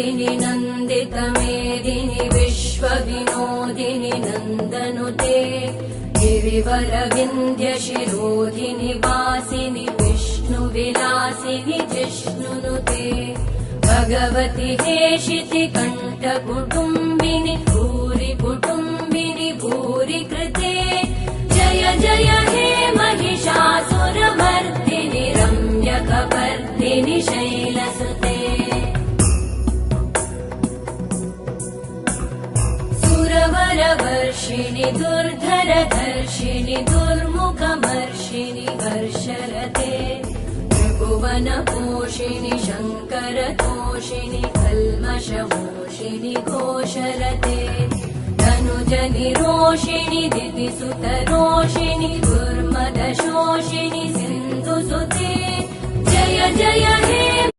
मेदिनि नन्दितमेदिनि विश्वविनोदिनि नन्दनुते गिरिवरविन्ध्यशिरोधिनि वासिनि विष्णुविलासिनि जिष्णुनुते भगवति हेशिति कण्ठकुटुम्बिनि भूरि कुटुम्बिनि भूरि कृते जय जय हे महिषासुरमर्दिनि रम्यकपर्दिनि शैलसुते सुरवरवर्षिणि दुर्धरधर्षिणि दुर्मुखमर्षिणि हर्षरते त्रिभुवनपोषिणि शङ्करतोषिणि कल्मषमोषिणि घोषरते धनुजनिरोषिणि दितिसुतरोषिणि दुर्मदशोषिणि सिन्धुसुते जय जय हे